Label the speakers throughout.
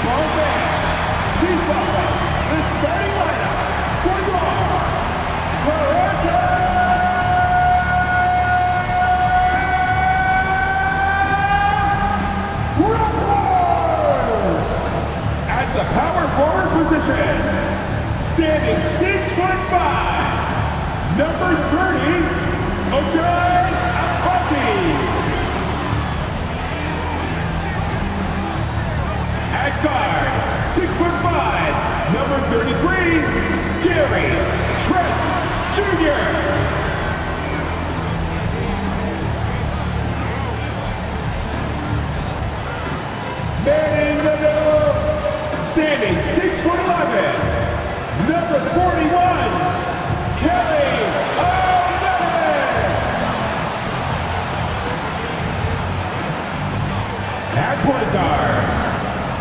Speaker 1: Please welcome the starting lineup for your Toronto Raptors! At the power forward position, standing 6'5", number 30, Ochai Agbaji. At guard, 6'5", number 33, Gary Trent Jr. Man in the middle, standing 6'11", number 41, Kelly Olynyk. At point guard,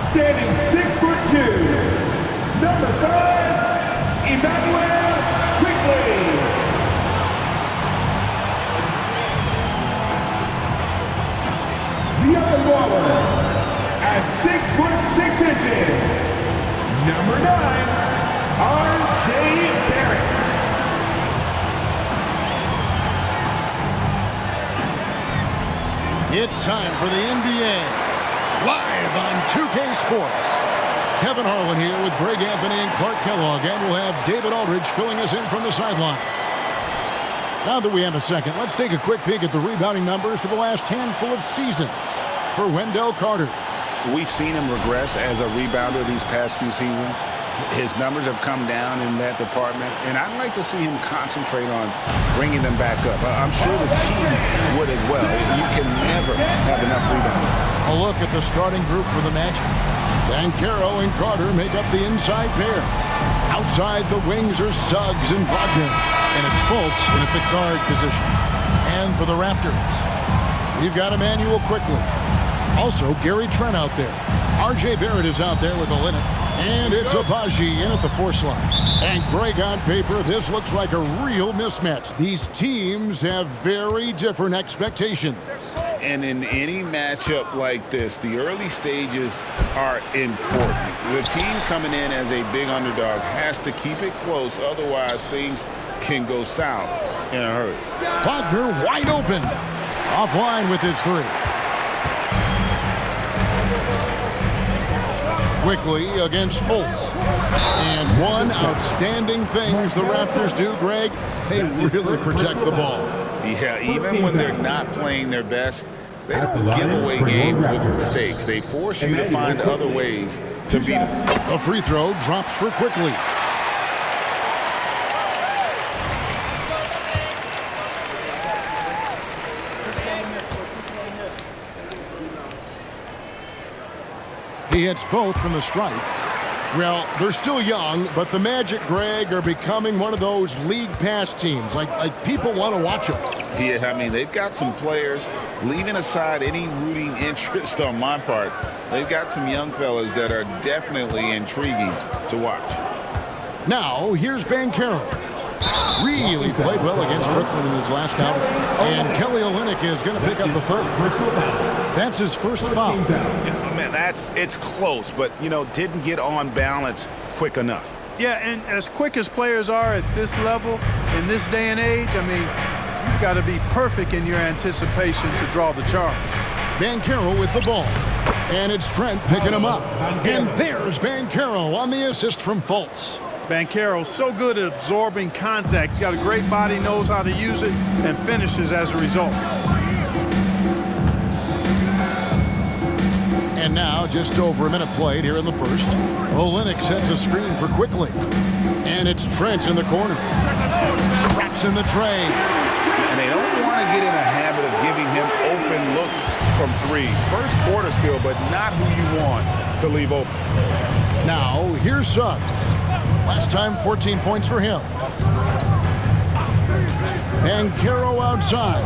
Speaker 1: standing 6'2", number 5, Immanuel Quickley. The other forward, at 6'6", number 9, R.J. Barrett.
Speaker 2: It's time for the NBA. Live on 2K Sports. Kevin Harlan here with Greg Anthony and Clark Kellogg, and we'll have David Aldridge filling us in from the sideline. Now that we have a second, let's take a quick peek at the rebounding numbers for the last handful of seasons for Wendell Carter.
Speaker 3: We've seen him regress as a rebounder these past few seasons. His numbers have come down in that department, and I'd like to see him concentrate on bringing them back up. I'm sure the team would as well. You can never have enough rebounding.
Speaker 2: A look at the starting group for the Magic. Banchero and Carter make up the inside pair. Outside the wings are Suggs and Wagner, and it's Fultz in at the guard position. And for the Raptors, we've got Immanuel Quickley. Also, Gary Trent out there. R.J. Barrett is out there with Olynyk. And it's Agbaji in at the 4 slot. And Greg, on paper, this looks like a real mismatch. These teams have very different expectations.
Speaker 3: And in any matchup like this, the early stages are important. The team coming in as a big underdog has to keep it close, otherwise things can go south in a hurry.
Speaker 2: Wagner wide open. Offline with his 3. Quickly against Fultz. And one outstanding things the Raptors do, Greg, they really protect the ball.
Speaker 3: Yeah, even when they're not playing their best, they don't give away games with mistakes. They force you to find other ways to beat them.
Speaker 2: A free throw drops for Quickley. He hits both from the stripe. Well, they're still young, but the Magic, Greg, are becoming one of those league pass teams. Like people want to watch them.
Speaker 3: Yeah, I mean, they've got some players, leaving aside any rooting interest on my part, they've got some young fellas that are definitely intriguing to watch.
Speaker 2: Now, here's Banchero. Really played well against Brooklyn in his last outing. And Kelly Olynyk is going to pick up the 3rd. That's his first foul.
Speaker 3: Man, it's close, but, didn't get on balance quick enough.
Speaker 4: Yeah, and as quick as players are at this level, in this day and age, I mean, you've got to be perfect in your anticipation to draw the charge.
Speaker 2: Banchero with the ball. And it's Trent picking him up. And there's Banchero on the assist from Fultz.
Speaker 4: Banchero so good at absorbing contact. He's got a great body, knows how to use it, and finishes as a result.
Speaker 2: And now, just over a minute played here in the first. Olynyk sets a screen for Quickley. And it's Trent in the corner. Traps in the tray.
Speaker 3: And they don't want to get in a habit of giving him open looks from 3. First quarter still, but not who you want to leave open.
Speaker 2: Now, here's Suggs. Last time, 14 points for him. Banchero outside.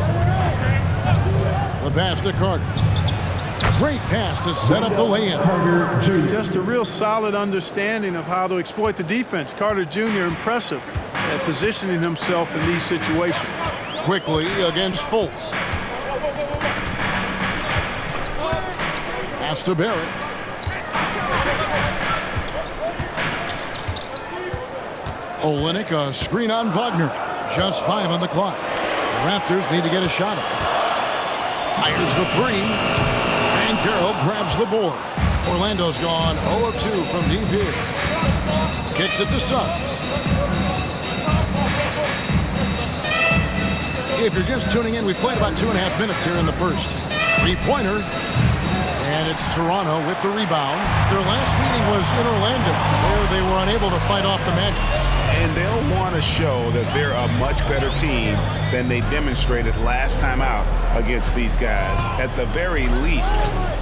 Speaker 2: The pass to Carter. Great pass to set up the lay-in.
Speaker 4: Just a real solid understanding of how to exploit the defense. Carter Jr. impressive at positioning himself in these situations.
Speaker 2: Quickly against Fultz. Pass to Barrett. Olenek, a screen on Wagner. Just 5 on the clock. The Raptors need to get a shot off. Fires the 3. Banchero grabs the board. Orlando's gone 0 of 2 from deep here. Kicks it to Suggs. If you're just tuning in, we've played about 2.5 minutes here in the first. 3-pointer. And it's Toronto with the rebound. Their last meeting was in Orlando, where they were unable to fight off the Magic.
Speaker 3: And they'll want to show that they're a much better team than they demonstrated last time out against these guys. At the very least,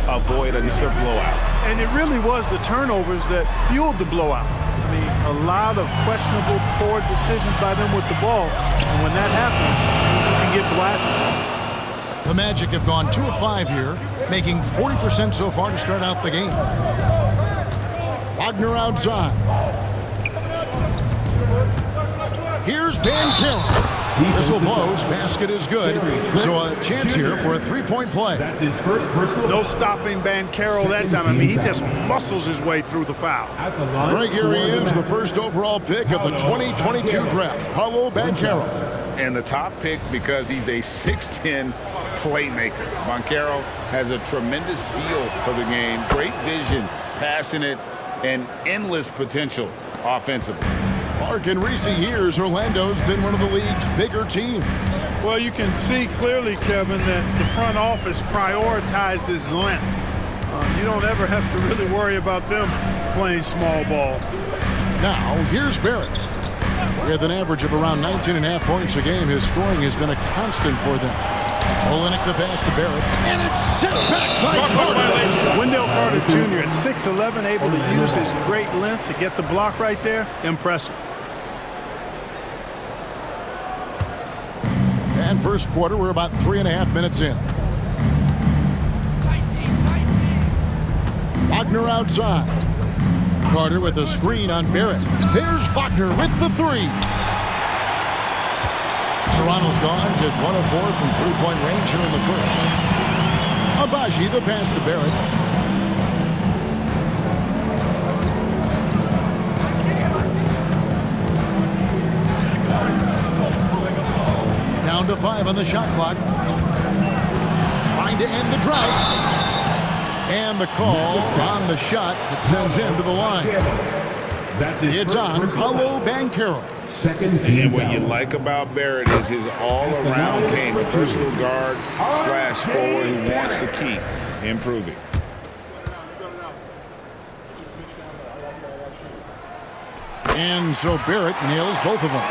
Speaker 3: avoid another blowout.
Speaker 4: And it really was the turnovers that fueled the blowout. I mean, a lot of questionable, poor decisions by them with the ball. And when that happens, you can get blasted.
Speaker 2: The Magic have gone 2 of 5 here, making 40% so far to start out the game. Wagner outside. Here's Banchero. Whistle blows, basket is good. So a chance here for a 3-point play.
Speaker 1: That's his first personal.
Speaker 4: No stopping Banchero that time. I mean, he just muscles his way through the foul.
Speaker 1: At the line.
Speaker 2: Right here he is, the first overall pick of the 2022 draft, Paolo Banchero.
Speaker 3: And the top pick because he's a 6'10" playmaker. Banchero has a tremendous feel for the game, great vision, passing it, and endless potential offensively.
Speaker 2: Clark, in recent years, Orlando's been one of the league's bigger teams.
Speaker 4: Well, you can see clearly, Kevin, that the front office prioritizes length. You don't ever have to really worry about them playing small ball.
Speaker 2: Now, here's Barrett. With an average of around 19.5 points a game, his scoring has been a constant for them. Olenek the pass to Barrett, and it's sent back by Carter.
Speaker 4: Wendell Carter Jr. at 6'11", able to use his great length to get the block right there. Impressive.
Speaker 2: And first quarter, we're about 3.5 minutes in. Wagner outside. Carter with a screen on Barrett. There's Wagner with the 3. Toronto's gone just 1 of 4 from 3-point range here in the first. Agbaji the pass to Barrett. Down to 5 on the shot clock. Trying to end the drought. And the call on the shot that sends him to the line.
Speaker 1: That's his
Speaker 2: It's
Speaker 1: first
Speaker 2: on
Speaker 1: personal.
Speaker 2: Paolo Banchero.
Speaker 1: Second team
Speaker 3: And what you
Speaker 1: foul.
Speaker 3: like about Barrett is his all-around game, versatile guard / forward who wants to keep improving.
Speaker 2: And so Barrett nails both of them.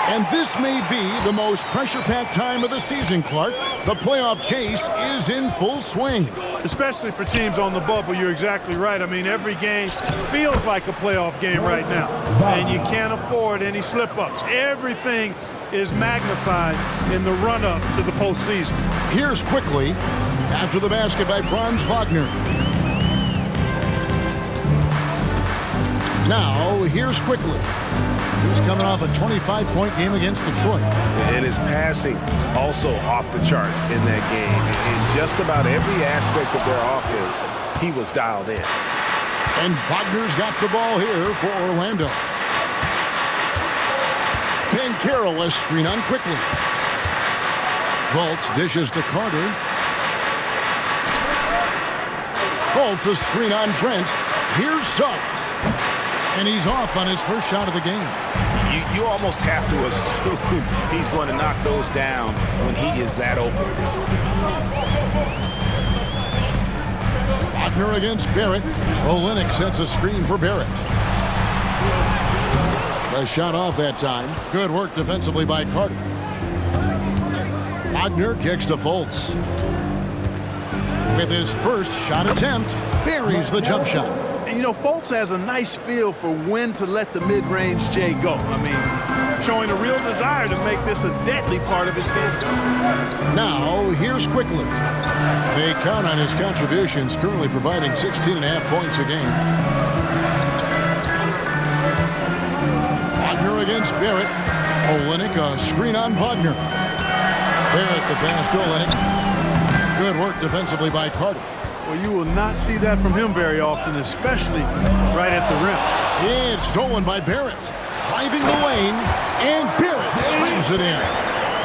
Speaker 2: And this may be the most pressure-packed time of the season, Clark. The playoff chase is in full swing.
Speaker 4: Especially for teams on the bubble, you're exactly right. I mean, every game feels like a playoff game right now. And you can't afford any slip-ups. Everything is magnified in the run-up to the postseason.
Speaker 2: Here's quickly after the basket by Franz Wagner. Now, here's quickly. He's coming off a 25-point game against Detroit.
Speaker 3: And his passing also off the charts in that game. In just about every aspect of their offense, he was dialed in.
Speaker 2: And Wagner's got the ball here for Orlando. Banchero a screen on quickly. Fultz dishes to Carter. Fultz a screen on Trent. Here's Suggs. And he's off on his first shot of the game.
Speaker 3: You almost have to assume he's going to knock those down when he is that open.
Speaker 2: Wagner against Barrett. Olenek sets a screen for Barrett. A shot off that time. Good work defensively by Carter. Wagner kicks to Fultz. With his first shot attempt, buries the jump shot.
Speaker 4: And, you know, Fultz has a nice feel for when to let the mid-range J go. I mean, showing a real desire to make this a deadly part of his game.
Speaker 2: Now, here's quickly. They count on his contributions, currently providing 16.5 points a game. Wagner against Barrett. Olenek a screen on Wagner. Barrett the pass to Olenek. Good work defensively by Carter.
Speaker 4: Well, you will not see that from him very often, especially right at the rim.
Speaker 2: It's stolen by Barrett. driving the lane, and Barrett slams it in.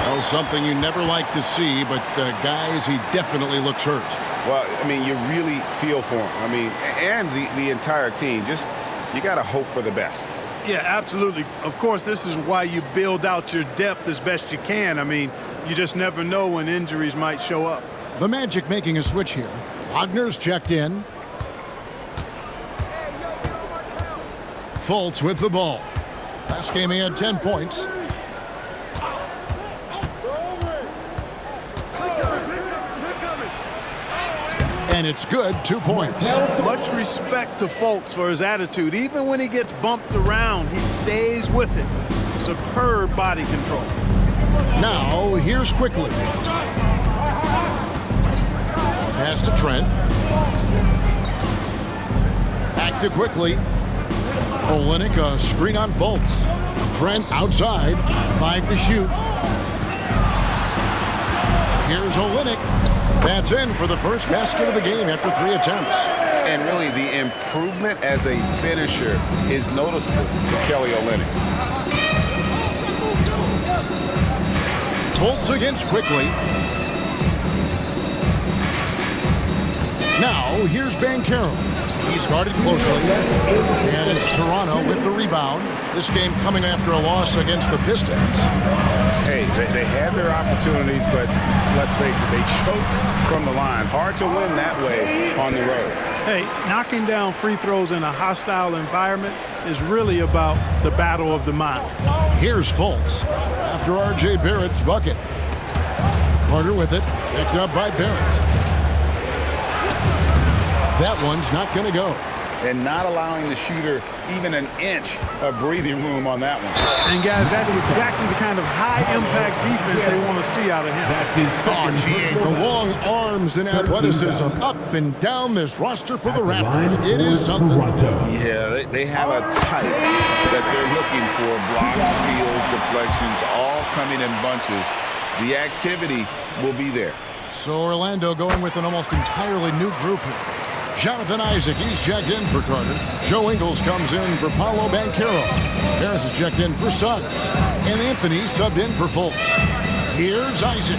Speaker 2: Well, something you never like to see, but guys, he definitely looks hurt.
Speaker 3: Well, I mean, you really feel for him. I mean, and the entire team. Just, you got to hope for the best.
Speaker 4: Yeah, absolutely. Of course, this is why you build out your depth as best you can. I mean, you just never know when injuries might show up.
Speaker 2: The Magic making a switch here. Wagner's checked in. Fultz with the ball. Last game he had 10 points. And it's good, 2 points.
Speaker 4: Much respect to Fultz for his attitude. Even when he gets bumped around, he stays with it. Superb body control.
Speaker 2: Now, here's Quickly. Pass to Trent. Back to Quickly. Olynyk, a screen on Fultz. Trent outside, 5 to shoot. Here's Olynyk. That's in for the first basket of the game after 3 attempts.
Speaker 3: And really, the improvement as a finisher is noticeable to Kelly Olynyk.
Speaker 2: Fultz against Quickly. Now, here's Banchero. He's guarded closely. And it's Toronto with the rebound. This game coming after a loss against the Pistons.
Speaker 3: Hey, they had their opportunities, but let's face it, they choked from the line. Hard to win that way on the road.
Speaker 4: Hey, knocking down free throws in a hostile environment is really about the battle of the mind.
Speaker 2: Here's Fultz after R.J. Barrett's bucket. Carter with it, picked up by Barrett. That one's not going to go.
Speaker 3: And not allowing the shooter even an inch of breathing room on that one.
Speaker 4: And guys, that's exactly the kind of high-impact defense they want to see out of him.
Speaker 1: That's his second
Speaker 2: The
Speaker 1: personal
Speaker 2: long arms and athleticism up and down this roster for the Raptors. It is something.
Speaker 3: Yeah, they have a type that they're looking for. Blocks, steals, deflections, all coming in bunches. The activity will be there.
Speaker 2: So Orlando going with an almost entirely new group here. Jonathan Isaac, he's checked in for Carter. Joe Ingles comes in for Paolo Banchero. Harris is checked in for Suggs. And Anthony subbed in for Fultz. Here's Isaac.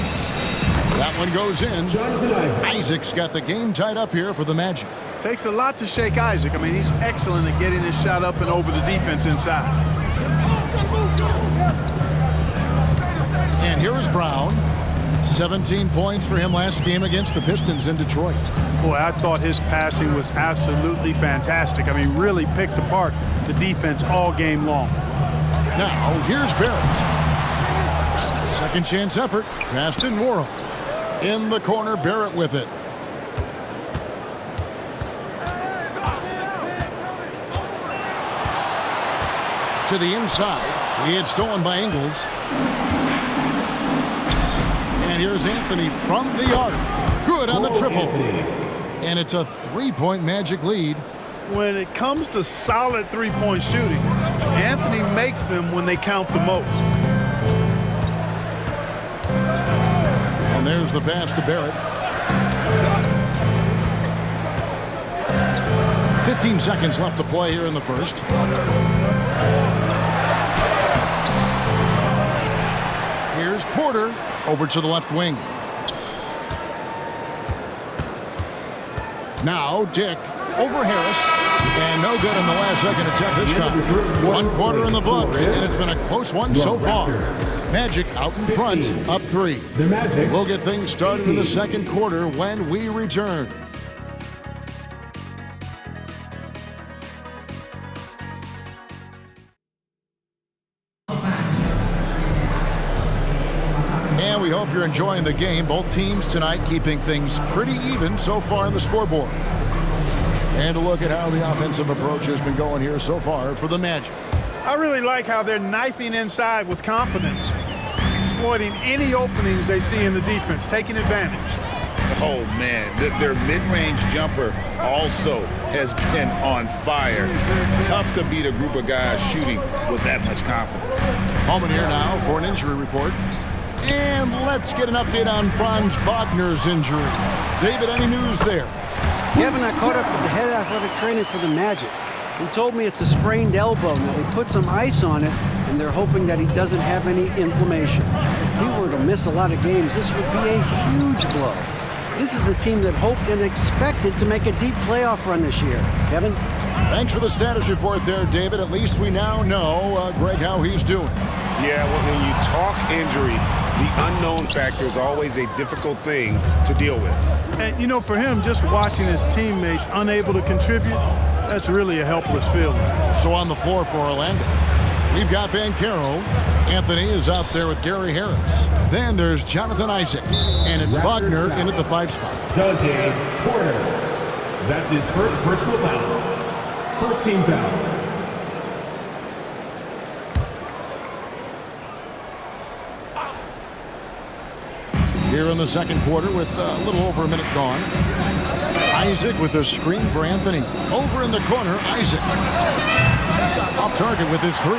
Speaker 2: That one goes in. Isaac's got the game tied up here for the Magic.
Speaker 4: Takes a lot to shake Isaac. I mean, he's excellent at getting his shot up and over the defense inside.
Speaker 2: And here is Brown. 17 points for him last game against the Pistons in Detroit.
Speaker 4: Boy, I thought his passing was absolutely fantastic. I mean, really picked apart the defense all game long.
Speaker 2: Now, here's Barrett. Second chance effort. Pass to Nwora. In the corner, Barrett with it. To the inside. He had stolen by Ingles. And here's Anthony from the arc. Good on the triple. And it's a 3-point Magic lead.
Speaker 4: When it comes to solid three-point shooting, Anthony makes them when they count the most.
Speaker 2: And there's the pass to Barrett. 15 seconds left to play here in the first. Here's Porter over to the left wing. Now Dick over Harris. And no good in the last second attempt this time. 1 quarter in the books, and it's been a close one so far. Magic out in front, up 3. We'll get things started in the second quarter when we return. And we hope you're enjoying the game. Both teams tonight keeping things pretty even so far in the scoreboard. And a look at how the offensive approach has been going here so far for the Magic.
Speaker 4: I really like how they're knifing inside with confidence, exploiting any openings they see in the defense, taking advantage.
Speaker 3: Oh, man, their mid-range jumper also has been on fire. Tough to beat a group of guys shooting with that much confidence.
Speaker 2: Holman here now for an injury report. And let's get an update on Franz Wagner's injury. David, any news there?
Speaker 5: Kevin, I caught up with the head athletic trainer for the Magic. He told me it's a sprained elbow. Now, they put some ice on it, and they're hoping that he doesn't have any inflammation. If he were to miss a lot of games, this would be a huge blow. This is a team that hoped and expected to make a deep playoff run this year. Kevin?
Speaker 2: Thanks for the status report there, David. At least we now know, Greg, how he's doing.
Speaker 3: Yeah, well, when you talk injury, the unknown factor is always a difficult thing to deal with.
Speaker 4: And, you know, for him, just watching his teammates unable to contribute, that's really a helpless feeling.
Speaker 2: So on the floor for Orlando, we've got Banchero. Anthony is out there with Gary Harris. Then there's Jonathan Isaac. And it's Wagner in at the 5 spot.
Speaker 1: Dante Porter. That's his first personal foul. First team foul.
Speaker 2: Here in the second quarter with a little over a minute gone. Isaac with a screen for Anthony. Over in the corner, Isaac. Off target with his 3.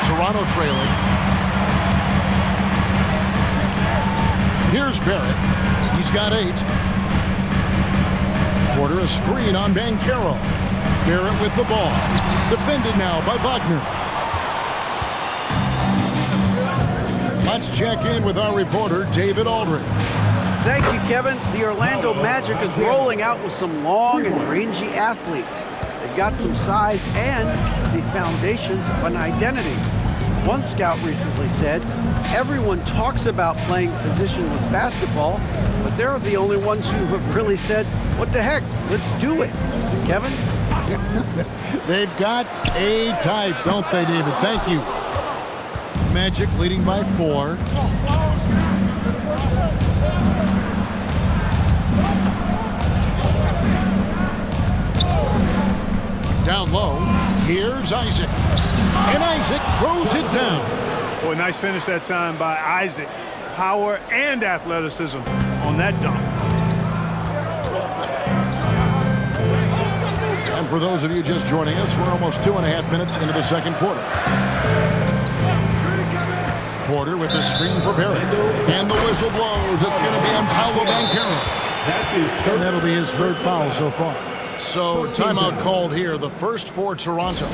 Speaker 2: Toronto trailing. Here's Barrett. He's got 8. Porter a screen on Banchero. Barrett with the ball. Defended now by Wagner. Let's check in with our reporter, David Aldridge.
Speaker 5: Thank you, Kevin. The Orlando Magic is rolling out with some long and rangy athletes. They've got some size and the foundations of an identity. One scout recently said, everyone talks about playing positionless basketball, but they're the only ones who have really said, what the heck, let's do it. Kevin?
Speaker 2: They've got a type, don't they, David? Thank you. Magic leading by 4. Down low, here's Isaac. And Isaac throws it down.
Speaker 4: Boy, nice finish that time by Isaac. Power and athleticism on that dunk.
Speaker 2: And for those of you just joining us, we're almost 2.5 minutes into the second quarter. Porter with the screen for Barrett. And the whistle blows. It's going to be on Paolo Banchero. And that'll be his 3rd foul so far. So timeout called here, the first for Toronto.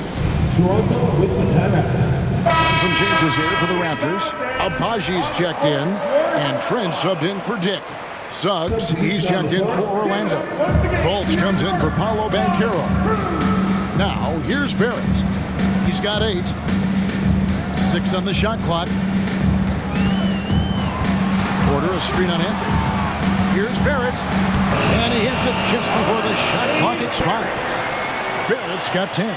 Speaker 1: Toronto with the timeout.
Speaker 2: Some changes here for the Raptors. Abaji's checked in, and Trent subbed in for Dick. Suggs, he's checked in for Orlando. Fultz comes in for Paolo Banchero. Now, here's Barrett. He's got 8. 6 on the shot clock. Porter a screen on Anthony. Here's Barrett. And he hits it just before the shot clock expires. Barrett's got 10.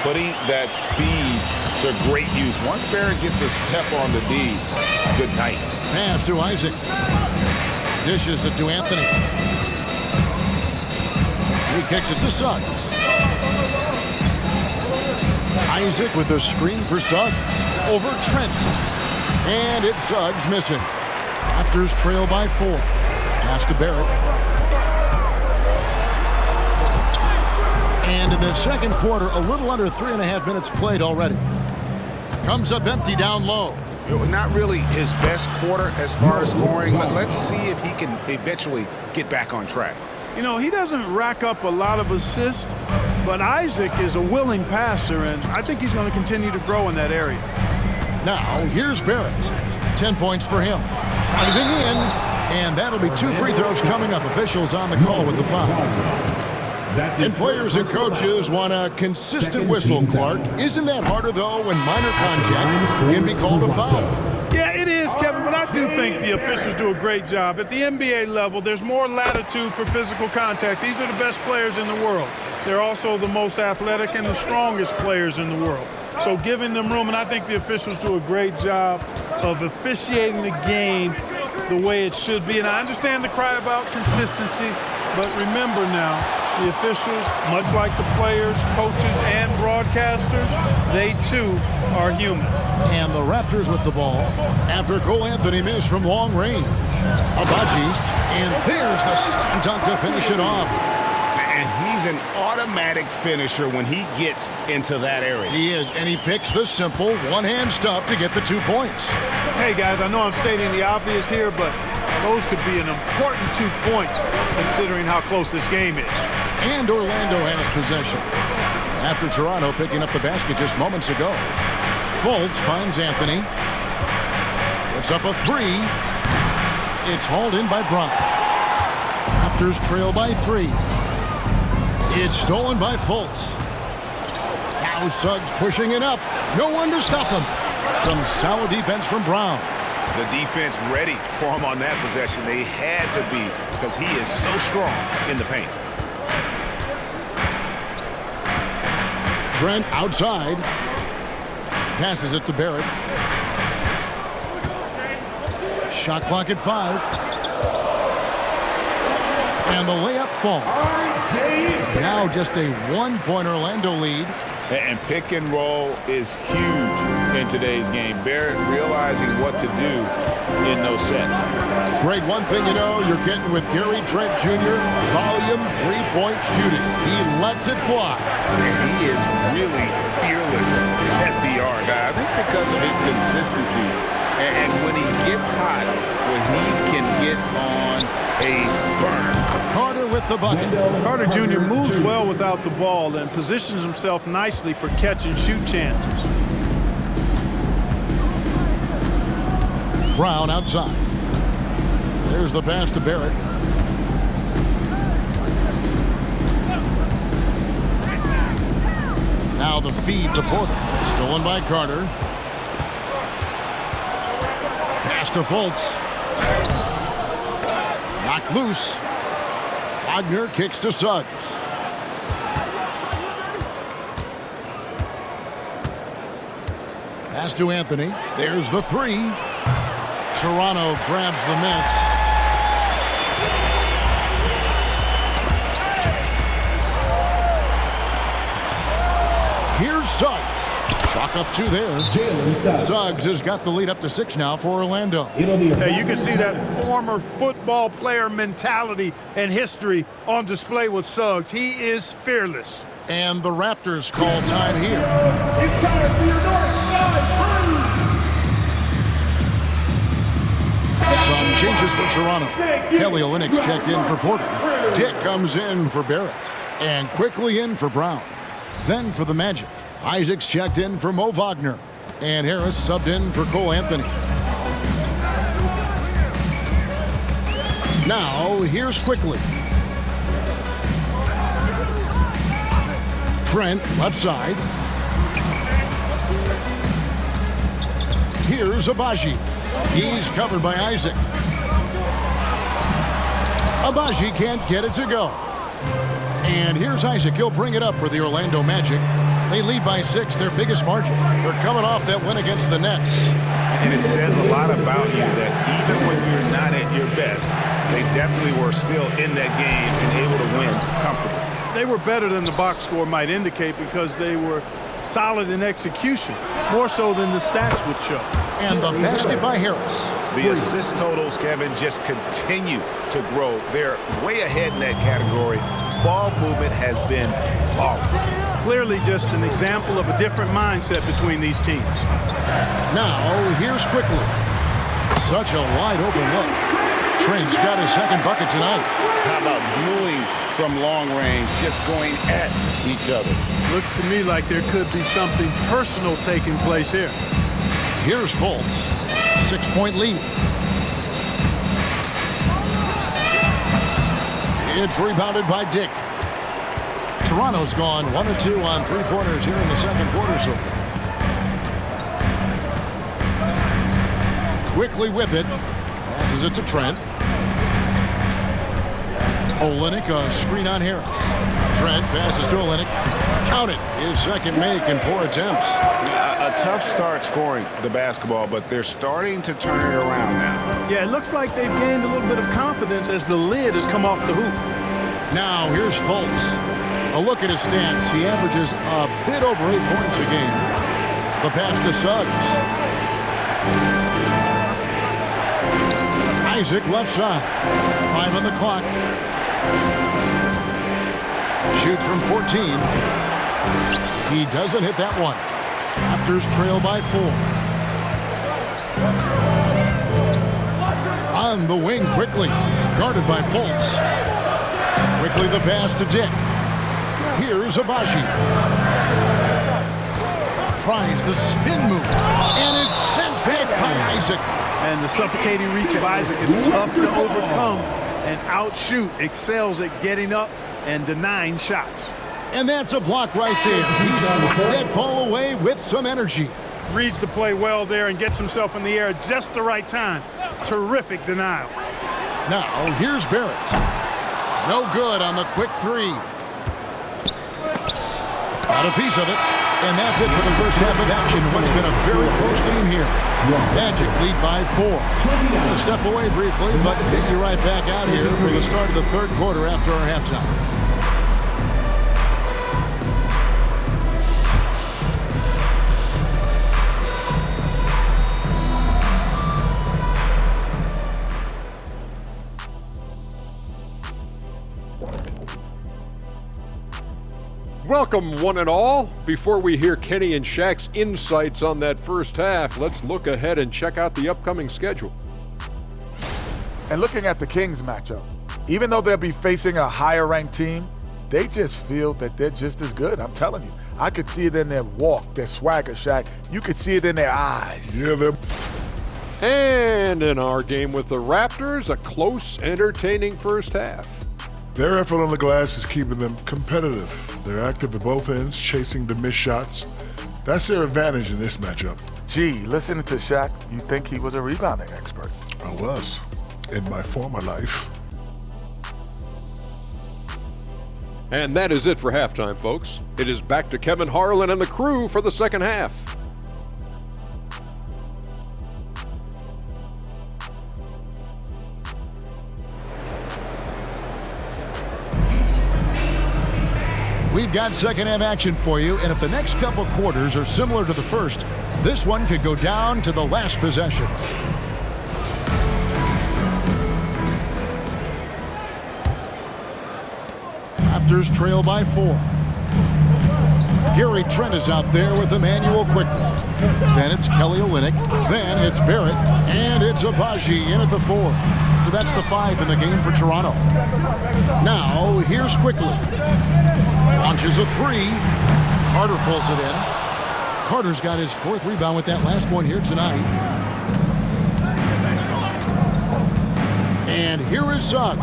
Speaker 3: Putting that speed to great use. Once Barrett gets a step on the D, good night.
Speaker 2: Pass to Isaac. Dishes it to Anthony. He kicks it to Suggs. Isaac with a screen for Suggs. Over Trent. And it's Suggs missing. Raptors trail by 4. Pass to Barrett. And in the second quarter, a little under 3.5 minutes played already. Comes up empty down low.
Speaker 3: Not really his best quarter as far as scoring. Let's see if he can eventually get back on track.
Speaker 4: You know, he doesn't rack up a lot of assists, but Isaac is a willing passer, and I think he's going to continue to grow in that area.
Speaker 2: Now, here's Barrett. 10 points for him. Driving in, and that'll be 2 free throws coming up. Officials on the call with the foul. And players and coaches want a consistent whistle, Clark. Isn't that harder, though, when minor contact can be called a foul?
Speaker 6: Yeah, it is, Kevin, but I do think the officials do a great job. At the NBA level, there's more latitude for physical contact. These are the best players in the world. They're also the most athletic and the strongest players in the world. So giving them room, and I think the officials do a great job of officiating the game the way it should be. And I understand the cry about consistency, but remember now, the officials, much like the players, coaches, and broadcasters, they too are human.
Speaker 2: And the Raptors with the ball after Cole Anthony missed from long range. Abaji, and there's the slam dunk to finish it off.
Speaker 3: And he's an automatic finisher when he gets into that area.
Speaker 2: He is, and he picks the simple one-hand stuff to get the 2 points.
Speaker 4: Hey, guys, I know I'm stating the obvious here, but those could be an important 2 points considering how close this game is.
Speaker 2: And Orlando has possession. after Toronto picking up the basket just moments ago. Fultz finds Anthony. Puts up a three. It's hauled in by Brown. Raptors trail by 3. It's stolen by Fultz. Now Suggs pushing it up. No one to stop him. Some solid defense from Brown.
Speaker 3: The defense ready for him on that possession. They had to be because he is so strong in the paint.
Speaker 2: Trent outside. Passes it to Barrett. Shot clock at 5. And the layup falls. Now just a 1-point Orlando lead.
Speaker 3: And pick and roll is huge in today's game. Barrett realizing what to do in those sets.
Speaker 2: Great, one thing you know, you're getting with Gary Trent Jr. Volume 3-point shooting. He lets it fly.
Speaker 3: And he is really fearless at the arc. I think because of his consistency. And when he gets hot, when he can get on a burn.
Speaker 2: Carter with the bucket.
Speaker 4: Carter Jr. moves well without the ball and positions himself nicely for catch and shoot chances.
Speaker 2: Brown outside. There's the pass to Barrett. Now the feed to Porter. Stolen by Carter. Pass to Fultz. Knocked loose. Wagner kicks to Suggs. Pass to Anthony. There's the 3. Toronto grabs the miss. Here's Suggs. Chalk up 2 there. Suggs has got the lead up to 6 now for Orlando.
Speaker 4: Hey, you can see that former football player mentality and history on display with Suggs. He is fearless.
Speaker 2: And the Raptors call time here.
Speaker 1: It's time for your North Side
Speaker 2: Some changes for Toronto. Kelly Olynyk's checked in for Porter. Dick comes in for Barrett. And quickly in for Brown. Then for the Magic, Isaac's checked in for Mo Wagner. And Harris subbed in for Cole Anthony. Now, here's Quickly. Trent, left side. Here's Abaji. He's covered by Isaac. Abaji can't get it to go. And here's Isaac. He'll bring it up for the Orlando Magic. They lead by 6, their biggest margin. They're coming off that win against the Nets.
Speaker 3: And it says a lot about you that even when you're not at your best, they definitely were still in that game and able to win comfortably.
Speaker 4: They were better than the box score might indicate because they were solid in execution, more so than the stats would show.
Speaker 2: And the basket by Harris.
Speaker 3: The assist totals, Kevin, just continue to grow. They're way ahead in that category. Ball movement has been flawless.
Speaker 4: Clearly just an example of a different mindset between these teams.
Speaker 2: Now, here's Quickly. Such a wide open look. Trent's got his second bucket tonight.
Speaker 3: How about dueling from long range, just going at each other?
Speaker 4: Looks to me like there could be something personal taking place here.
Speaker 2: Here's Fultz. 6-point lead. It's rebounded by Dick. Toronto's gone 1 of 2 on 3-pointers here in the second quarter so far. Quickly with it. Passes it to Trent. Olynyk, a screen on Harris. Trent passes to Olynyk. Count it. His second make in 4 attempts.
Speaker 3: A tough start scoring the basketball, but they're starting to turn it around now.
Speaker 4: Yeah, it looks like they've gained a little bit of confidence as the lid has come off the hoop.
Speaker 2: Now here's Fultz. A look at his stats. He averages a bit over 8 points a game. The pass to Suggs. Isaac left side. 5 on the clock. Shoots from 14. He doesn't hit that one. Raptors trail by 4. On the wing quickly. Guarded by Fultz. Quickly the pass to Dick. Here's Abaji. tries the spin move, and it's sent back by Isaac.
Speaker 4: And the suffocating reach of Isaac is tough to overcome, and outshoot excels at getting up and denying shots.
Speaker 2: And that's a block right there. He swats that ball away with some energy.
Speaker 4: Reads the play well there and gets himself in the air at just the right time. Terrific denial.
Speaker 2: Now, here's Barrett. No good on the quick three. Got a piece of it. And that's it for the first half of action. What's been a very close game here. Magic lead by 4. Gonna step away briefly, but get you right back out here for the start of the third quarter after our halftime.
Speaker 7: Welcome, one and all. Before we hear Kenny and Shaq's insights on that first half, let's look ahead and check out the upcoming schedule.
Speaker 8: And looking at the Kings matchup, even though they'll be facing a higher-ranked team, they just feel that they're just as good. I'm telling you. I could see it in their walk, their swagger, Shaq. You could see it in their eyes.
Speaker 9: Yeah, they're...
Speaker 7: And in our game with the Raptors, a close, entertaining first half.
Speaker 9: Their effort on the glass is keeping them competitive. They're active at both ends, chasing the missed shots. That's their advantage in this matchup.
Speaker 8: Gee, listening to Shaq, you think he was a rebounding expert.
Speaker 9: I was, in my former life.
Speaker 7: And that is it for halftime, folks. It is back to Kevin Harlan and the crew for the second half.
Speaker 2: We've got second half action for you, and if the next couple quarters are similar to the first, this one could go down to the last possession. Raptors trail by 4. Gary Trent is out there with Emmanuel quickly. Then it's Kelly Olynyk. Then it's Barrett. And it's Agbaji in at the 4. So that's the 5 in the game for Toronto. Now, here's Quickly. Launches a 3. Carter pulls it in. Carter's got his 4th rebound with that last one here tonight. And here is Suggs.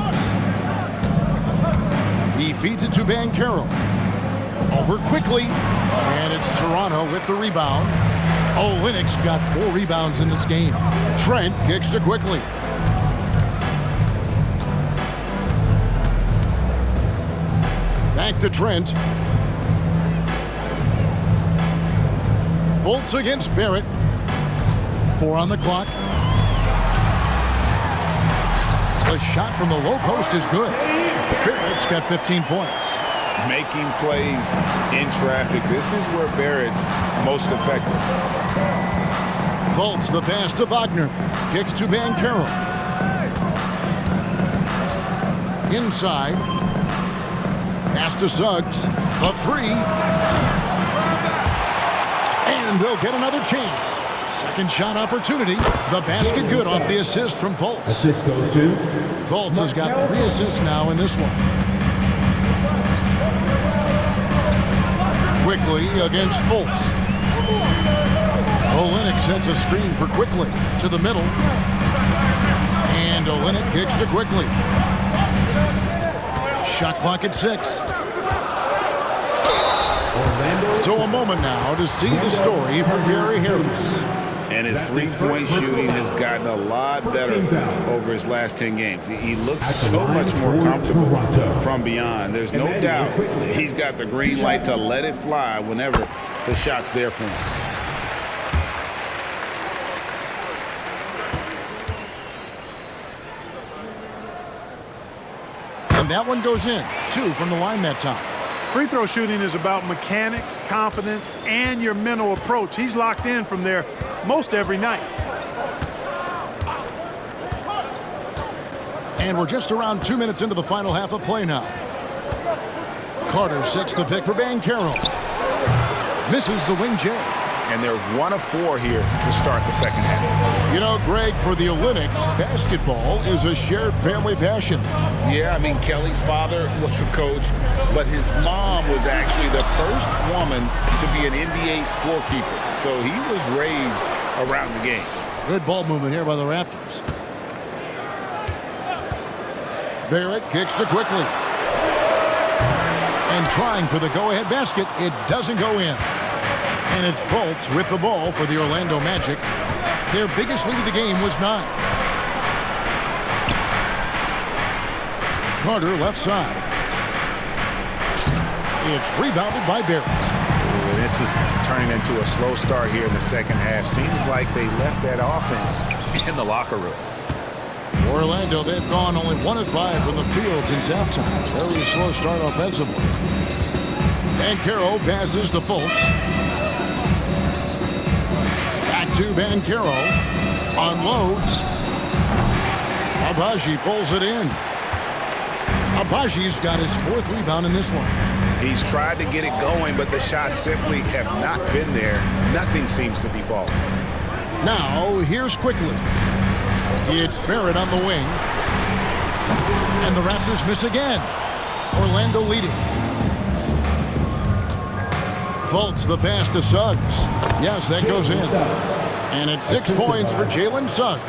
Speaker 2: He feeds it to Banchero. Over Quickly. And it's Toronto with the rebound. Olynyk's got 4 rebounds in this game. Trent kicks to Quickly. Back to Trent. Fultz against Barrett. 4 on the clock. The shot from the low post is good. Barrett's got 15 points.
Speaker 3: Making plays in traffic. This is where Barrett's most effective.
Speaker 2: Fultz, the pass to Wagner. Kicks to Banchero. Inside. Pass to Suggs. The 3. And they'll get another chance. Second shot opportunity. The basket good off the assist from Fultz.
Speaker 1: Assist goes to
Speaker 2: Fultz has got 3 assists now in this one. Quickly against Fultz. Olynyk sets a screen for Quickly to the middle. And Olynyk kicks to Quickly. Shot clock at 6. So a moment now to see the story from Gary Harris.
Speaker 3: And his three-point shooting has gotten a lot better over his last 10 games. He looks so much more comfortable from beyond. There's no doubt he's got the green light to let it fly whenever the shot's there for him.
Speaker 2: And that one goes in. 2 from the line that time.
Speaker 4: Free throw shooting is about mechanics, confidence, and your mental approach. He's locked in from there most every night.
Speaker 2: And we're just around 2 minutes into the final half of play now. Carter sets the pick for Banchero. Misses the wing J.
Speaker 3: and they're 1 of 4 here to start the second half.
Speaker 2: You know, Greg, for the Olympics, basketball is a shared family passion.
Speaker 3: Yeah, I mean, Kelly's father was a coach, but his mom was actually the first woman to be an NBA scorekeeper. So he was raised around the game.
Speaker 2: Good ball movement here by the Raptors. Barrett kicks to Quickly. And trying for the go-ahead basket, it doesn't go in. And it's Fultz with the ball for the Orlando Magic. Their biggest lead of the game was 9. Carter left side. It's rebounded by Barrett.
Speaker 3: This is turning into a slow start here in the second half. Seems like they left that offense in the locker room.
Speaker 2: Orlando, they've gone only 1 of 5 from the field since halftime. Very slow start offensively. Banchero passes to Fultz. Back to Banchero. Unloads. Agbaji pulls it in. Agbaji's got his 4th rebound in this one.
Speaker 3: He's tried to get it going, but the shots simply have not been there. Nothing seems to be falling.
Speaker 2: Now, here's Quickly. It's Barrett on the wing. And the Raptors miss again. Orlando leading. Fultz the pass to Suggs. Yes, that goes in. And it's 6 points for Jalen Suggs.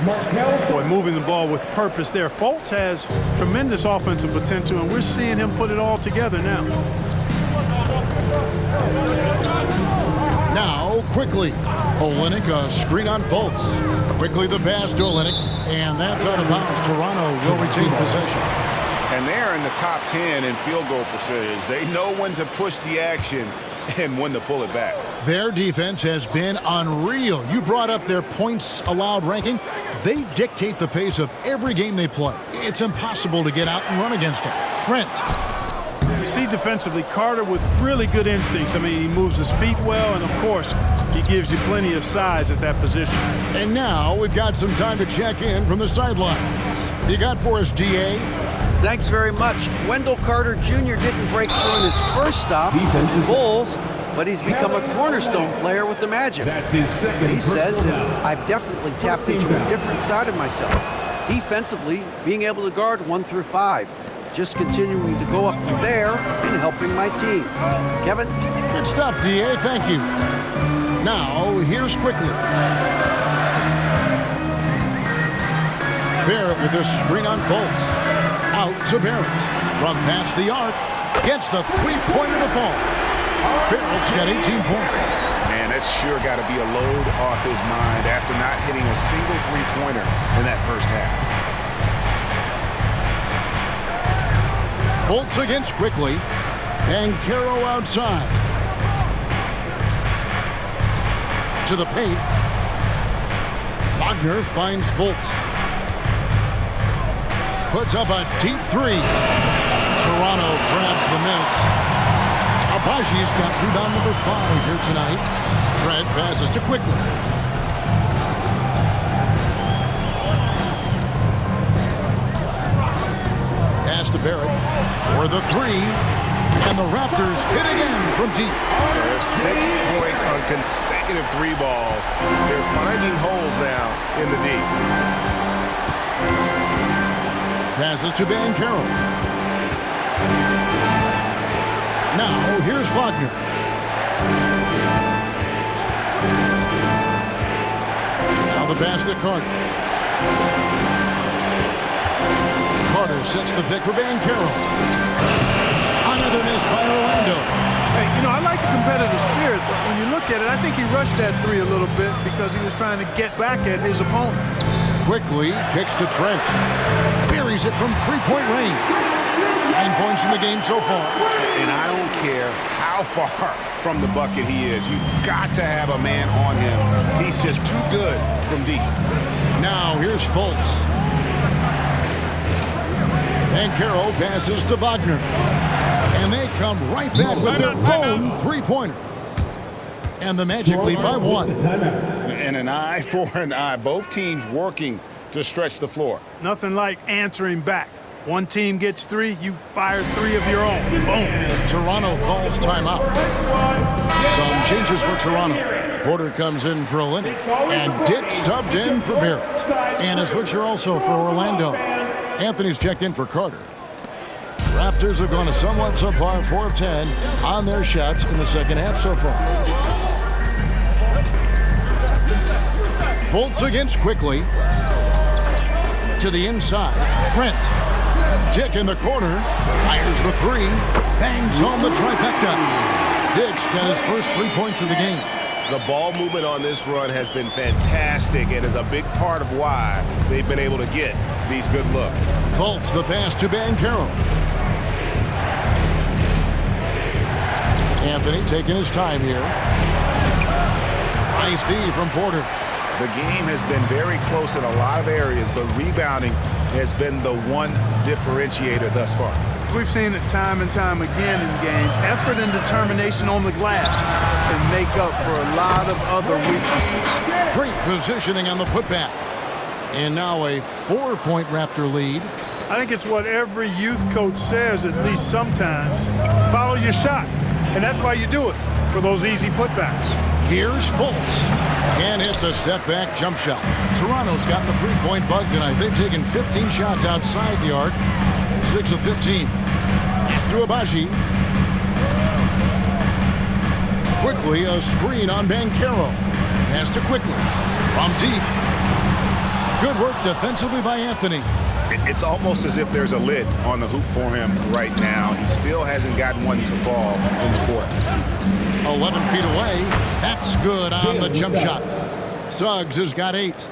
Speaker 4: Boy, moving the ball with purpose there. Fultz has tremendous offensive potential, and we're seeing him put it all together now.
Speaker 2: Now, Quickly. Olynyk, a screen on Fultz. Quickly the pass to Olynyk, and that's out of bounds. Toronto will retain possession.
Speaker 3: And they're in the top 10 in field goal percentage. They know when to push the action and when to pull it back.
Speaker 2: Their defense has been unreal. You brought up their points allowed ranking. They dictate the pace of every game they play. It's impossible to get out and run against them. Trent.
Speaker 4: You see defensively, Carter with really good instincts. I mean, he moves his feet well, and of course, he gives you plenty of size at that position.
Speaker 2: And now we've got some time to check in from the sidelines. You got for us, DA?
Speaker 5: Thanks very much. Wendell Carter Jr. didn't break through in his first stop with the Bulls, but he's become a cornerstone player with the Magic.
Speaker 1: That's his second.
Speaker 5: He says,
Speaker 1: personal foul.
Speaker 5: I've definitely tapped into a different side of myself. Defensively, being able to guard 1 through 5. Just continuing to go up from there and helping my team. Kevin?
Speaker 2: Good stuff, DA. Thank you. Now, here's Quickly. Barrett with a screen on Fultz. Out to Barrett. From past the arc. Gets the 3-pointer to fall. Barrett's got 18 points.
Speaker 3: Man, that's sure got to be a load off his mind after not hitting a single 3-pointer in that first half.
Speaker 2: Fultz against Quickly. And Banchero outside. To the paint. Wagner finds Fultz. Puts up a deep 3. Toronto grabs the miss. Agbaji's got rebound number 5 here tonight. Trent passes to Quickly. Pass to Barrett for the 3. And the Raptors hit again from deep.
Speaker 3: There's 6 points on consecutive 3 balls. They're finding holes now in the D.
Speaker 2: Passes to Banchero. Now, here's Wagner. Now the pass to Carter. Carter sets the pick for Banchero. Another miss by Orlando.
Speaker 4: Hey, you know, I like the competitive spirit, but when you look at it, I think he rushed that 3 a little bit because he was trying to get back at his opponent.
Speaker 2: Quickly kicks to Trent. Buries it from 3-point range. 9 points in the game so far.
Speaker 3: And I don't care how far from the bucket he is. You've got to have a man on him. He's just too good from deep.
Speaker 2: Now here's Fultz. Banchero passes to Wagner. And they come right back with their own 3-pointer. And the Magic lead by 1.
Speaker 3: And an eye for an eye. Both teams working to stretch the floor.
Speaker 4: Nothing like answering back. One team gets 3, you fire 3 of your own. Boom.
Speaker 2: Toronto calls timeout. Some changes for Toronto. Porter comes in for a Lindy. And Dick subbed in for Barrett. And a switcher also for Orlando. Anthony's checked in for Carter. Raptors have gone a somewhat subpar 4 of 10 on their shots in the second half so far. Fultz against Quickly. To the inside. Trent. Dick in the corner. Fires the three. Bangs home the trifecta. Dick's got his first 3 points of the game.
Speaker 10: The ball movement on this run has been fantastic and is a big part of why they've been able to get these good looks.
Speaker 2: Fultz the pass to Banchero. Anthony taking his time here. Nice D from Porter.
Speaker 3: The game has been very close in a lot of areas, but rebounding has been the one differentiator thus far.
Speaker 6: We've seen it time and time again in games. Effort and determination on the glass can make up for a lot of other weaknesses.
Speaker 2: Great positioning on the putback. And now a 4-point Raptor lead.
Speaker 6: I think it's what every youth coach says, at least sometimes. Follow your shot. And that's why you do it, for those easy putbacks.
Speaker 2: Here's Fultz. Can hit the step-back jump shot. Toronto's got the 3-point bug tonight. They've taken 15 shots outside the arc. 6 of 15. It's to Abaji. Quickly a screen on Banchero. Pass to Quickly. From deep. Good work defensively by Anthony.
Speaker 3: It's almost as if there's a lid on the hoop for him right now. He still hasn't gotten one to fall in the court.
Speaker 2: 11 feet away. That's good on the jump shot. Suggs has got 8.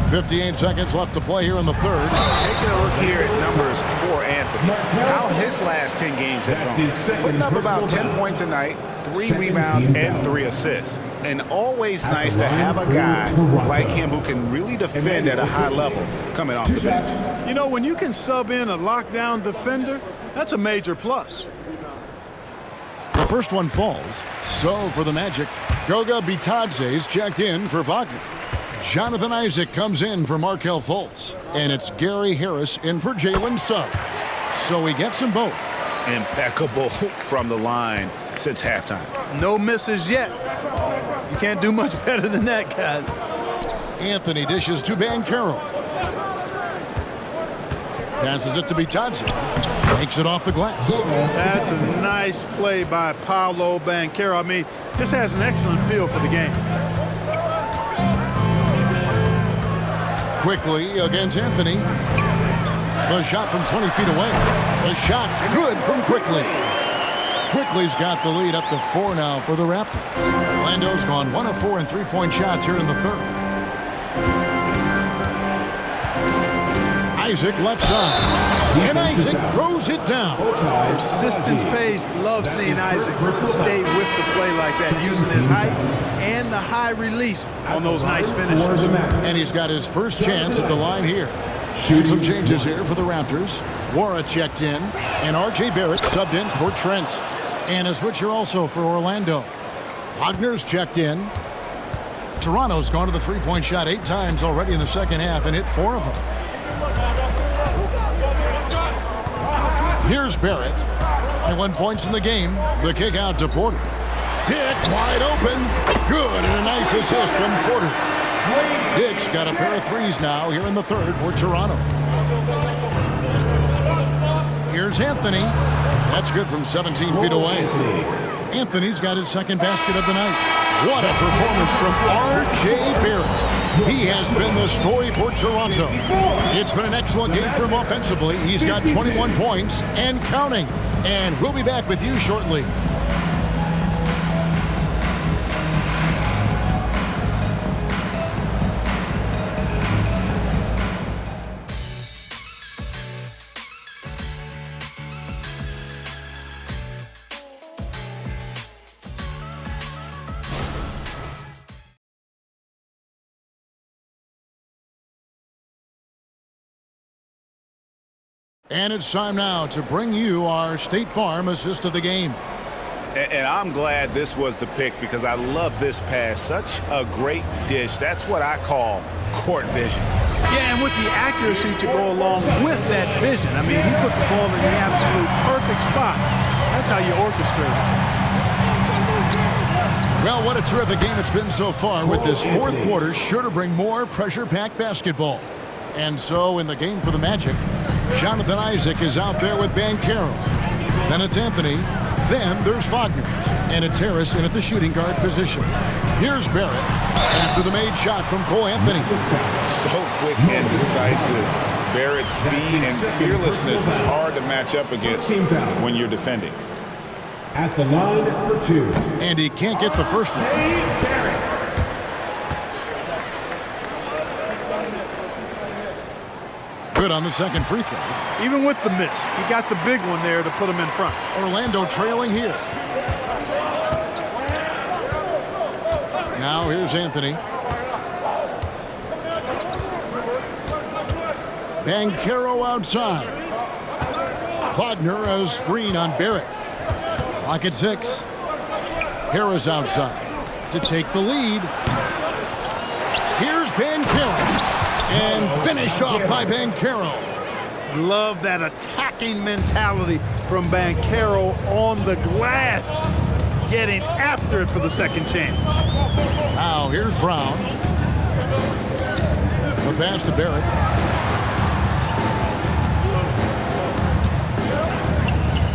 Speaker 2: .58 seconds left to play here in the third.
Speaker 3: Taking a look here at numbers for Anthony. How his last 10 games have gone. Putting up about 10 points a night, 3 rebounds, and 3 assists. And always nice to have a guy like him who can really defend at a high level coming off the bench.
Speaker 6: You know, when you can sub in a lockdown defender, that's a major plus.
Speaker 2: The first one falls. So for the Magic, Goga Bitadze's checked in for Wagner. Jonathan Isaac comes in for Markelle Fultz. And it's Gary Harris in for Jalen Suggs. So he gets them both.
Speaker 3: Impeccable from the line since halftime.
Speaker 6: No misses yet. You can't do much better than that, guys.
Speaker 2: Anthony dishes to Banchero. Passes it to Bitadze. Takes it off the glass.
Speaker 6: That's a nice play by Paolo Banchero. I mean, just has an excellent feel for the game.
Speaker 2: Quickly against Anthony. The shot from 20 feet away. The shot's good from Quickly. Quickly's got the lead up to 4 now for the Raptors. Orlando's gone 1 of 4 in 3-point shots here in the third. Isaac left side. And Isaac throws it down.
Speaker 6: Persistence pays. Love seeing Isaac stay with the play like that, using his height and the high release on those nice finishes.
Speaker 2: And he's got his first chance at the line here. Some changes here for the Raptors. Wara checked in, and R.J. Barrett subbed in for Trent. And a switcher also for Orlando. Wagner's checked in. Toronto's gone to the 3-point shot 8 times already in the second half and hit 4 of them. Here's Barrett. 21 points in the game. The kick out to Porter. Dick wide open. Good, and a nice assist from Porter. Dick's got a pair of threes now here in the third for Toronto. Here's Anthony. That's good from 17 feet away. Anthony's got his second basket of the night. What a performance from R.J. Barrett. He has been the story for Toronto. It's been an excellent game for him offensively. He's got 21 points and counting. And we'll be back with you shortly. And it's time now to bring you our State Farm assist of the game.
Speaker 3: And I'm glad this was the pick because I love this pass. Such a great dish. That's what I call court vision.
Speaker 4: Yeah, and with the accuracy to go along with that vision. I mean, he put the ball in the absolute perfect spot. That's how you orchestrate it.
Speaker 2: Well, what a terrific game it's been so far with this fourth quarter. Sure to bring more pressure-packed basketball. And so in the game for the Magic, Jonathan Isaac is out there with Banchero. Then it's Anthony. Then there's Wagner. And it's Harris in at the shooting guard position. Here's Barrett after the made shot from Cole Anthony.
Speaker 3: So quick and decisive. Barrett's speed and fearlessness is hard to match up against when you're defending.
Speaker 1: At the line for 2.
Speaker 2: And he can't get the first one. Good on the second free throw.
Speaker 4: Even with the miss, he got the big one there to put him in front.
Speaker 2: Orlando trailing here. Now here's Anthony. Banchero outside. Wagner a screen on Barrett. Clock at 6. Harris outside to take the lead. Here's Banchero. And finished off by Banchero.
Speaker 4: Love that attacking mentality from Banchero on the glass. Getting after it for the second chance.
Speaker 2: Now here's Brown. The pass to Barrett.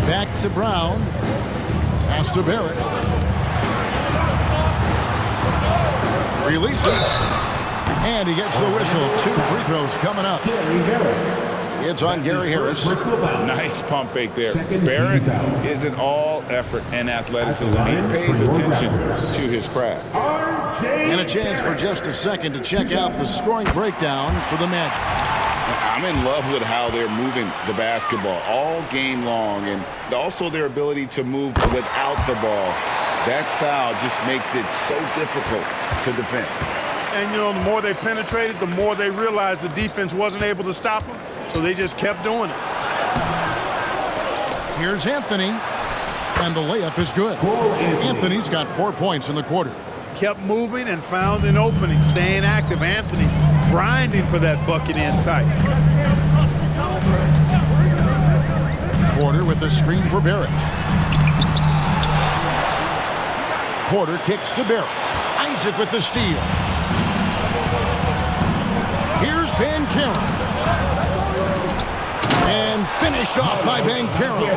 Speaker 2: Back to Brown. Pass to Barrett. Releases. And he gets the whistle. 2 free throws coming up. It's on Gary Harris.
Speaker 3: Nice pump fake there. Barrett is an all effort and athleticism. He pays attention to his craft.
Speaker 2: And a chance for just a second to check out the scoring breakdown for the Magic.
Speaker 3: I'm in love with how they're moving the basketball all game long and also their ability to move without the ball. That style just makes it so difficult to defend.
Speaker 4: And, you know, the more they penetrated, the more they realized the defense wasn't able to stop them. So they just kept doing it.
Speaker 2: Here's Anthony. And the layup is good. Anthony's got 4 points in the quarter.
Speaker 4: Kept moving and found an opening. Staying active. Anthony grinding for that bucket in tight.
Speaker 2: Porter with the screen for Barrett. Porter kicks to Barrett. Isaac with the steal. Here's Banchero. And finished off by Banchero.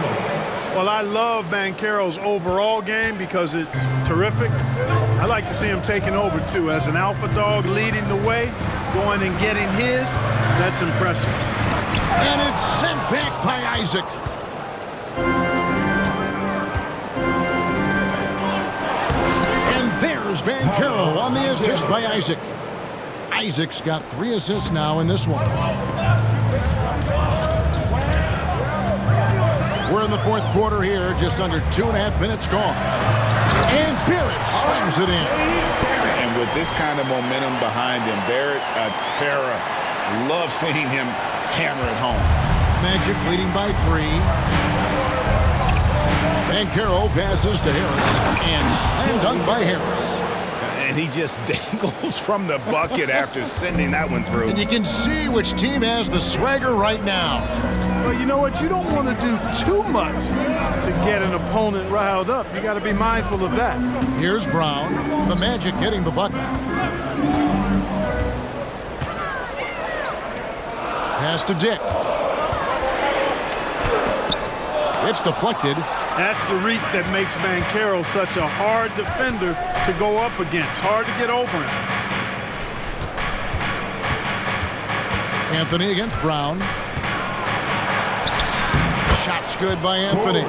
Speaker 4: Well, I love Banchero's overall game because it's terrific. I like to see him taking over, too. As an alpha dog leading the way, going and getting his, that's impressive.
Speaker 2: And it's sent back by Isaac. And there's Banchero on the assist by Isaac. Isaac's got 3 assists now in this one. We're in the fourth quarter here, just under 2.5 minutes gone. And Barrett slams it in.
Speaker 3: And with this kind of momentum behind him, Barrett, a terror. Love seeing him hammer it home.
Speaker 2: Magic leading by 3. Banchero passes to Harris. And slam dunk by Harris.
Speaker 3: And he just dangles from the bucket after sending that one through.
Speaker 2: And you can see which team has the swagger right now.
Speaker 4: Well, you know what? You don't want to do too much to get an opponent riled up. You got to be mindful of that.
Speaker 2: Here's Brown. The Magic getting the bucket. Pass to Dick. It's deflected.
Speaker 4: That's the reach that makes Banchero such a hard defender to go up against. Hard to get over him.
Speaker 2: Anthony against Brown. Shot's good by Anthony.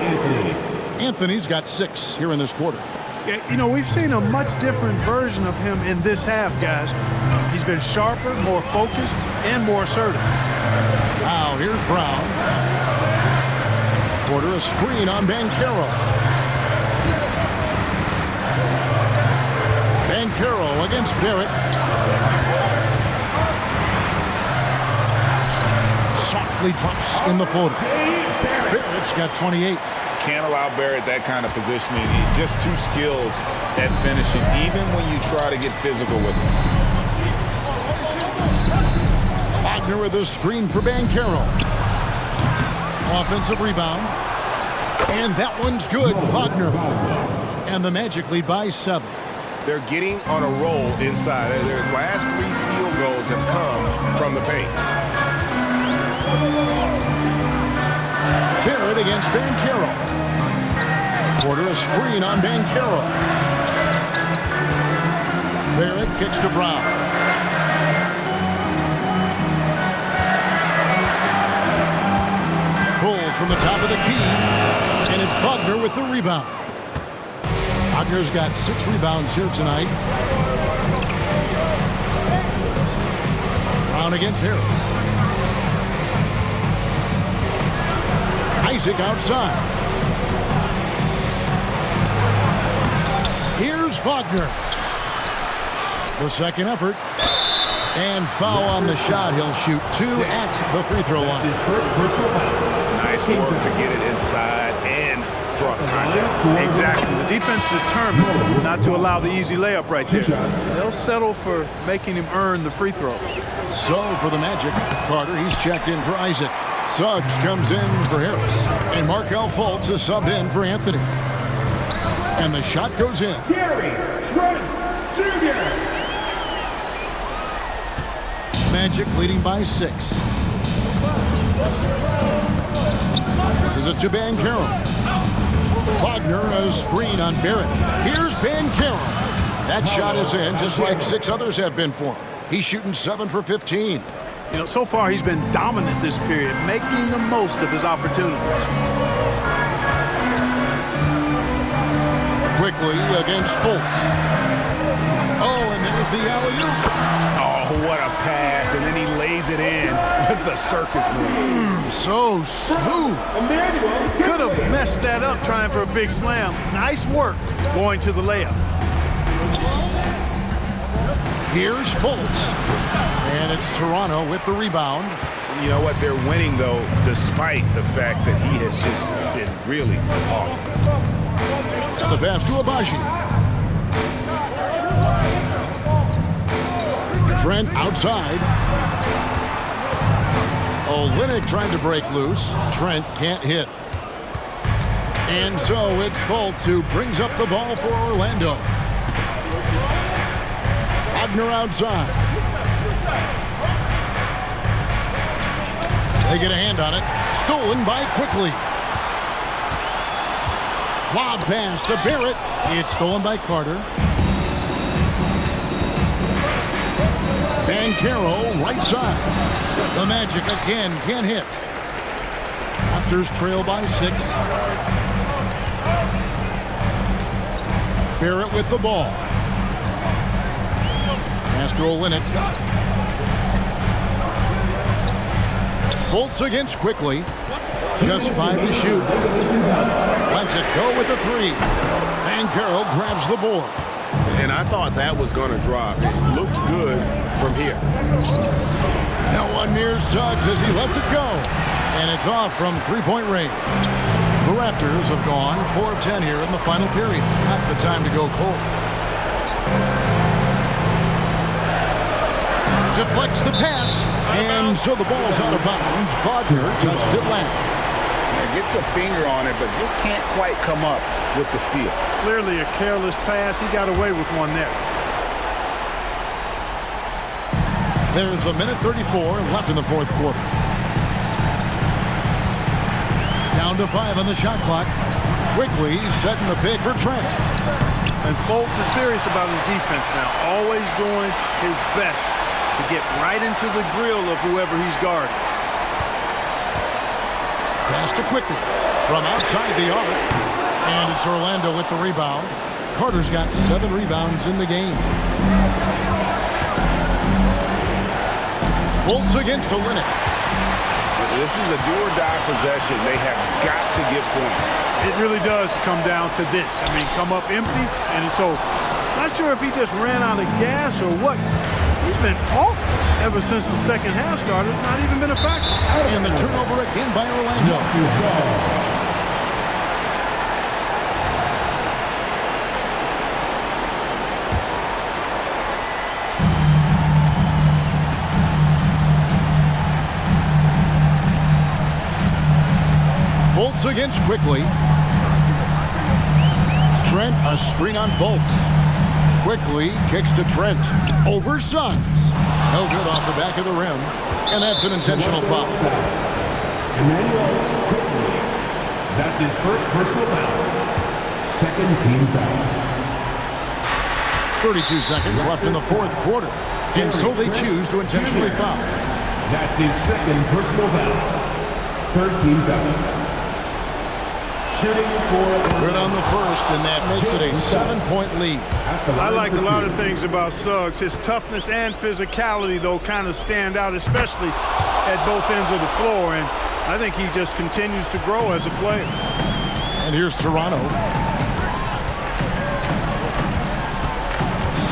Speaker 2: Anthony's got 6 here in this quarter.
Speaker 4: Yeah, you know, we've seen a much different version of him in this half, guys. He's been sharper, more focused, and more assertive.
Speaker 2: Now here's Brown. Porter a screen on Banchero. Banchero against Barrett. Softly drops in the floater. Barrett's got 28.
Speaker 3: can't allow Barrett that kind of positioning. He's just too skilled at finishing, even when you try to get physical with him.
Speaker 2: Wagner with a screen for Banchero. Offensive rebound. And that one's good. Wagner. And the Magic lead by 7.
Speaker 10: They're getting on a roll inside. Their last 3 field goals have come from the paint.
Speaker 2: Barrett against Banchero. Porter a screen on Banchero. Barrett kicks to Brown. Pulls from the top of the key. And it's Wagner with the rebound. Wagner's got 6 rebounds here tonight. Brown against Harris. Isaac outside. Here's Wagner. The second effort. And foul on the shot. He'll shoot 2 at the free throw line.
Speaker 10: Nice work to get it inside and draw the contact.
Speaker 4: Exactly. The defense determined not to allow the easy layup right there. They'll settle for making him earn the free throws.
Speaker 2: So for the Magic, Carter, he's checked in for Isaac. Suggs comes in for Harris. And Markelle Fultz is subbed in for Anthony. And the shot goes in.
Speaker 1: Gary Trent Jr.
Speaker 2: Magic leading by 6. This is a to Banchero. Wagner a screen on Barrett. Here's Banchero. That shot is in just like 6 others have been for him. He's shooting 7 for 15.
Speaker 4: You know, so far he's been dominant this period, making the most of his opportunities.
Speaker 2: Quickly against Fultz. Oh, and there's the alley-oop.
Speaker 10: Oh, what a pass. And then he lays it in with the circus move.
Speaker 2: So smooth.
Speaker 4: Could have messed that up trying for a big slam. Nice work going to the layup.
Speaker 2: Here's Fultz. And it's Toronto with the rebound.
Speaker 3: You know what? They're winning, though, despite the fact that he has just been really off.
Speaker 2: And the pass to Abaji. Trent outside. Olynyk trying to break loose. Trent can't hit. And so it's Fultz who brings up the ball for Orlando. Wagner outside. They get a hand on it. Stolen by Quickly. Lob pass to Barrett. It's stolen by Carter. Banchero right side. The Magic again can't hit. Raptors trail by 6. Barrett with the ball. Pass to Olynyk. Fultz against Quickly. Just 5 to shoot. Lets it go with the 3. Banchero grabs the board.
Speaker 10: And I thought that was going to drop. It looked good from here.
Speaker 2: Now one near Suggs as he lets it go. And it's off from 3-point range. The Raptors have gone 4 of 10 here in the final period. Not the time to go cold. Deflects the pass. And so the ball's out of bounds. Wagner touched it last.
Speaker 3: Gets a finger on it, but just can't quite come up with the steal.
Speaker 4: Clearly a careless pass. He got away with one there.
Speaker 2: There's a minute 34 left in the fourth quarter. Down to 5 on the shot clock. Quickly setting the pick for Trent.
Speaker 4: And Fultz is serious about his defense now. Always doing his best to get right into the grill of whoever he's guarding.
Speaker 2: Pass to Quickly from outside the arc. And it's Orlando with the rebound. Carter's got 7 rebounds in the game. Fultz against Olynyk.
Speaker 3: This is a do-or-die possession. They have got to get points.
Speaker 4: It really does come down to this. I mean, come up empty, and it's over. Not sure if he just ran out of gas or what. He's been awful ever since the second half started. Not even been a factor.
Speaker 2: And the turnover again by Orlando. Suggs against Quickly. Trent, a screen on Fultz. Quickly kicks to Trent. Over Suggs. No good off the back of the rim. And that's an intentional foul.
Speaker 1: Emmanuel Quickly. That's his first personal foul. Second team foul.
Speaker 2: 32 seconds left in the fourth quarter. And so they choose to intentionally foul.
Speaker 1: That's his second personal foul. Third team foul. Shooting for
Speaker 2: Good on the first, and that makes it a 7-point lead.
Speaker 4: I like a lot of things about Suggs. His toughness and physicality, though, kind of stand out, especially at both ends of the floor. And I think he just continues to grow as a player.
Speaker 2: And here's Toronto.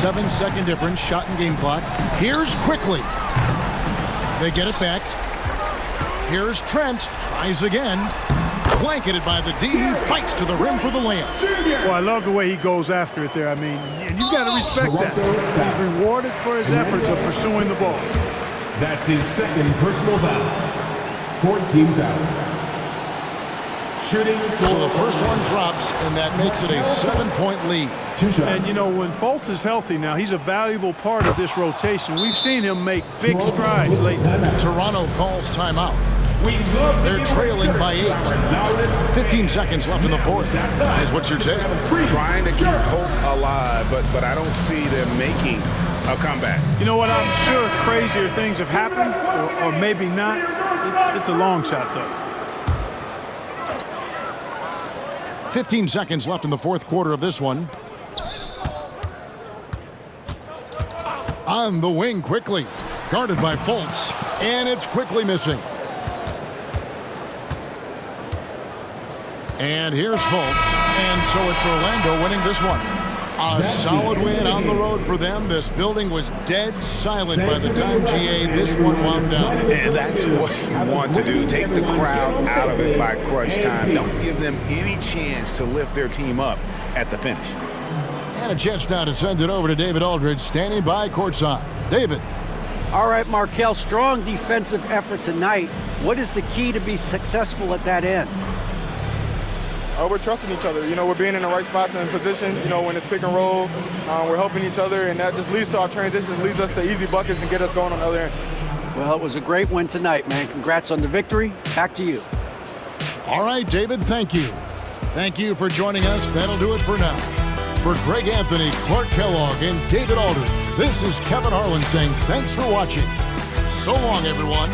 Speaker 2: 7-second difference, shot and game clock. Here's Quickly. They get it back. Here's Trent. Tries again. Blanketed by the D. Fights to the rim for the layup.
Speaker 4: Well, I love the way he goes after it there. I mean, you've got to respect that. He's rewarded for his efforts of pursuing the ball.
Speaker 1: That's his second personal foul. Fourth team foul. Shooting for
Speaker 2: So the first one drops, and that makes it a 7-point lead.
Speaker 4: And, you know, when Fultz is healthy now, he's a valuable part of this rotation. We've seen him make big strides lately.
Speaker 2: Toronto calls timeout. They're trailing by 8. 15 seconds left in the fourth. Is what you're saying?
Speaker 3: Trying to keep hope alive, but I don't see them making a comeback.
Speaker 4: You know what? I'm sure crazier things have happened, or maybe not. It's a long shot, though.
Speaker 2: 15 seconds left in the fourth quarter of this one. On the wing Quickly. Guarded by Fultz. And it's Quickly missing. And here's Fultz. And so it's Orlando winning this one. A solid win on the road for them. This building was dead silent by the time, GA, this one wound down.
Speaker 3: And that's what you want to do. Take the crowd out of it by crunch time. Don't give them any chance to lift their team up at the finish.
Speaker 2: And a chance now to send it over to David Aldridge, standing by courtside. David.
Speaker 5: All right, Markel, strong defensive effort tonight. What is the key to be successful at that end?
Speaker 11: We're trusting each other. You know, we're being in the right spots and position. You know, when it's pick and roll, we're helping each other, and that just leads to our transitions, leads us to easy buckets and get us going on the other end.
Speaker 5: Well, it was a great win tonight, man. Congrats on the victory. Back to you.
Speaker 2: All right, David, thank you. Thank you for joining us. That'll do it for now. For Greg Anthony, Clark Kellogg, and David Aldridge, this is Kevin Harlan saying thanks for watching. So long, everyone.